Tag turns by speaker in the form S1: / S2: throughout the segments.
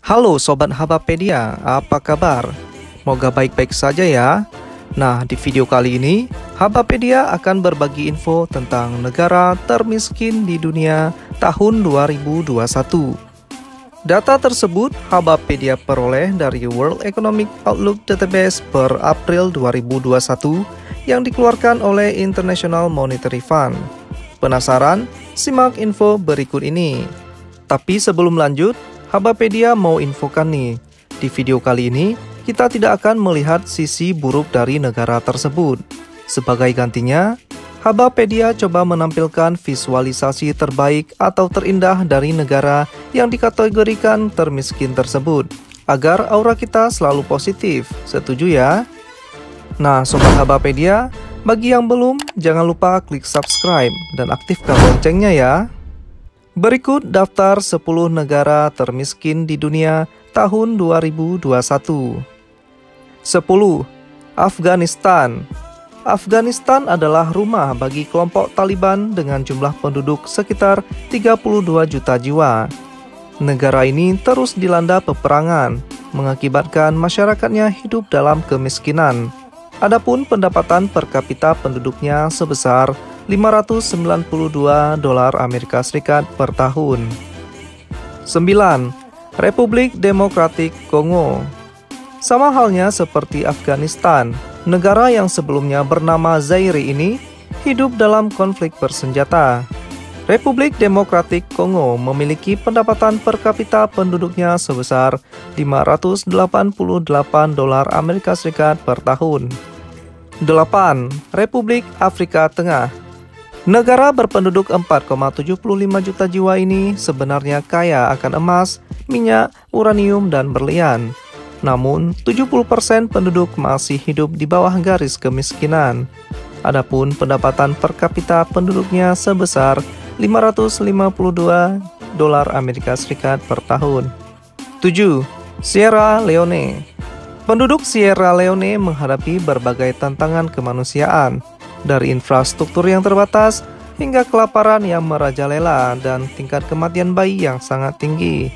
S1: Halo Sobat Habapedia, apa kabar? Moga baik-baik saja ya. Nah, di video kali ini, Habapedia akan berbagi info tentang negara termiskin di dunia tahun 2021. Data tersebut Habapedia peroleh dari World Economic Outlook Database per April 2021 yang dikeluarkan oleh International Monetary Fund. Penasaran? Simak info berikut ini. Tapi sebelum lanjut, Habapedia mau infokan nih, di video kali ini kita tidak akan melihat sisi buruk dari negara tersebut. Sebagai gantinya, Habapedia coba menampilkan visualisasi terbaik atau terindah dari negara yang dikategorikan termiskin tersebut, agar aura kita selalu positif. Setuju ya? Nah, Sobat Habapedia, bagi yang belum, jangan lupa klik subscribe dan aktifkan loncengnya ya. Berikut daftar 10 negara termiskin di dunia tahun 2021. 10. Afghanistan. Afghanistan adalah rumah bagi kelompok Taliban dengan jumlah penduduk sekitar 32 juta jiwa. Negara ini terus dilanda peperangan, mengakibatkan masyarakatnya hidup dalam kemiskinan. Adapun pendapatan per kapita penduduknya sebesar $592 Amerika Serikat per tahun. 9. Republik Demokratik Kongo. Sama halnya seperti Afghanistan, negara yang sebelumnya bernama Zaire ini hidup dalam konflik bersenjata. Republik Demokratik Kongo memiliki pendapatan per kapita penduduknya sebesar $588 Amerika Serikat per tahun. 8. Republik Afrika Tengah. Negara berpenduduk 4,75 juta jiwa ini sebenarnya kaya akan emas, minyak, uranium, dan berlian. Namun, 70% penduduk masih hidup di bawah garis kemiskinan. Adapun pendapatan per kapita penduduknya sebesar $552 Amerika Serikat per tahun. 7. Sierra Leone. Penduduk Sierra Leone menghadapi berbagai tantangan kemanusiaan, dari infrastruktur yang terbatas hingga kelaparan yang merajalela dan tingkat kematian bayi yang sangat tinggi.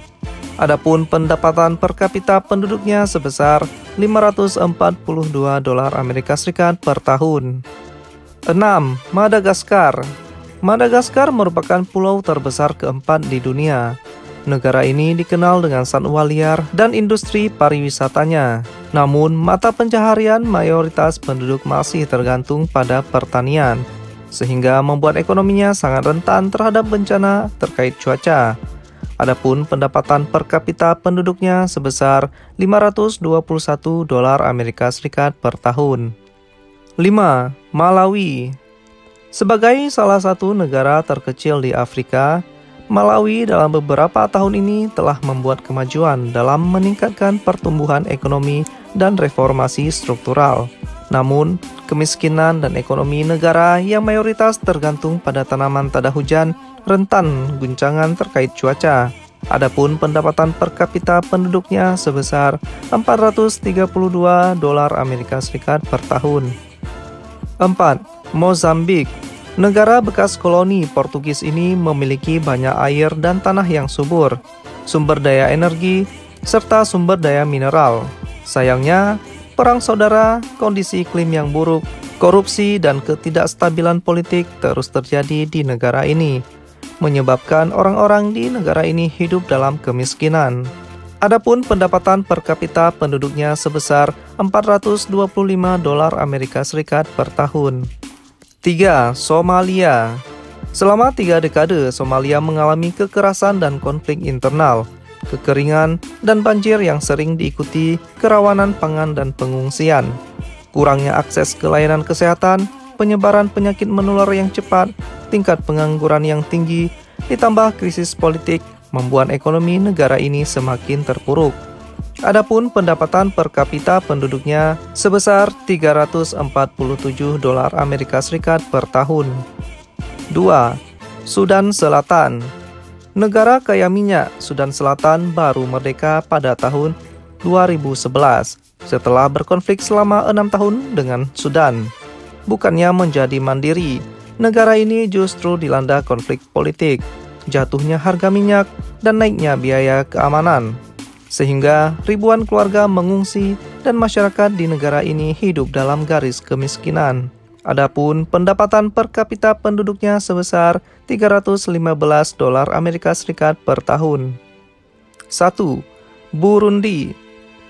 S1: Adapun pendapatan per kapita penduduknya sebesar $542 Amerika Serikat per tahun. 6. Madagaskar. Madagaskar merupakan pulau terbesar keempat di dunia. Negara ini dikenal dengan satwa liar dan industri pariwisatanya. Namun, mata pencaharian mayoritas penduduk masih tergantung pada pertanian, sehingga membuat ekonominya sangat rentan terhadap bencana terkait cuaca. Adapun pendapatan per kapita penduduknya sebesar $521 Amerika Serikat per tahun. 5. Malawi. Sebagai salah satu negara terkecil di Afrika, Malawi dalam beberapa tahun ini telah membuat kemajuan dalam meningkatkan pertumbuhan ekonomi dan reformasi struktural. Namun, kemiskinan dan ekonomi negara yang mayoritas tergantung pada tanaman tada hujan rentan guncangan terkait cuaca. Adapun pendapatan per kapita penduduknya sebesar $432 Amerika Serikat per tahun. 4. Mozambik. Negara bekas koloni Portugis ini memiliki banyak air dan tanah yang subur, sumber daya energi, serta sumber daya mineral. Sayangnya, perang saudara, kondisi iklim yang buruk, korupsi, dan ketidakstabilan politik terus terjadi di negara ini, menyebabkan orang-orang di negara ini hidup dalam kemiskinan. Adapun pendapatan per kapita penduduknya sebesar $425 Amerika Serikat per tahun. 3. Somalia. Selama 3 dekade, Somalia mengalami kekerasan dan konflik internal, kekeringan, dan banjir yang sering diikuti kerawanan pangan dan pengungsian. Kurangnya akses ke layanan kesehatan, penyebaran penyakit menular yang cepat, tingkat pengangguran yang tinggi, ditambah krisis politik, membuat ekonomi negara ini semakin terpuruk. Adapun pendapatan per kapita penduduknya sebesar $347 Amerika Serikat per tahun. 2. Sudan Selatan. Negara kaya minyak, Sudan Selatan baru merdeka pada tahun 2011 setelah berkonflik selama 6 tahun dengan Sudan. Bukannya menjadi mandiri, negara ini justru dilanda konflik politik, jatuhnya harga minyak, dan naiknya biaya keamanan. sehingga ribuan keluarga mengungsi dan masyarakat di negara ini hidup dalam garis kemiskinan. Adapun pendapatan per kapita penduduknya sebesar $315 per tahun. 1. Burundi.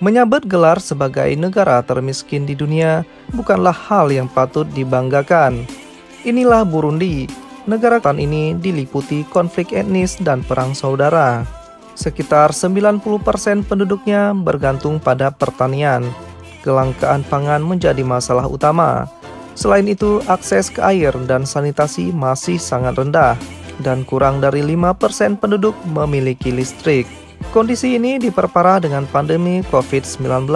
S1: Menyabet gelar sebagai negara termiskin di dunia bukanlah hal yang patut dibanggakan. Inilah Burundi. Negara ini diliputi konflik etnis dan perang saudara. Sekitar 90% penduduknya bergantung pada pertanian. Kelangkaan pangan menjadi masalah utama. Selain itu, akses ke air dan sanitasi masih sangat rendah, dan kurang dari 5% penduduk memiliki listrik. Kondisi ini diperparah dengan pandemi COVID-19.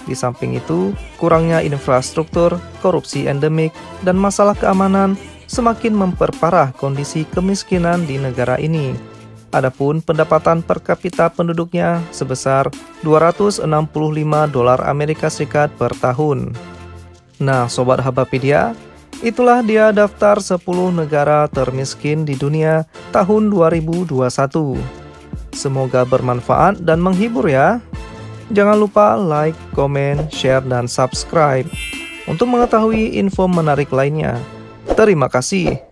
S1: Di samping itu, kurangnya infrastruktur, korupsi endemik, dan masalah keamanan semakin memperparah kondisi kemiskinan di negara ini. Adapun pendapatan per kapita penduduknya sebesar $265 per tahun. Nah, Sobat Habapedia, itulah dia daftar 10 negara termiskin di dunia tahun 2021. Semoga bermanfaat dan menghibur ya. Jangan lupa like, komen, share, dan subscribe untuk mengetahui info menarik lainnya. Terima kasih.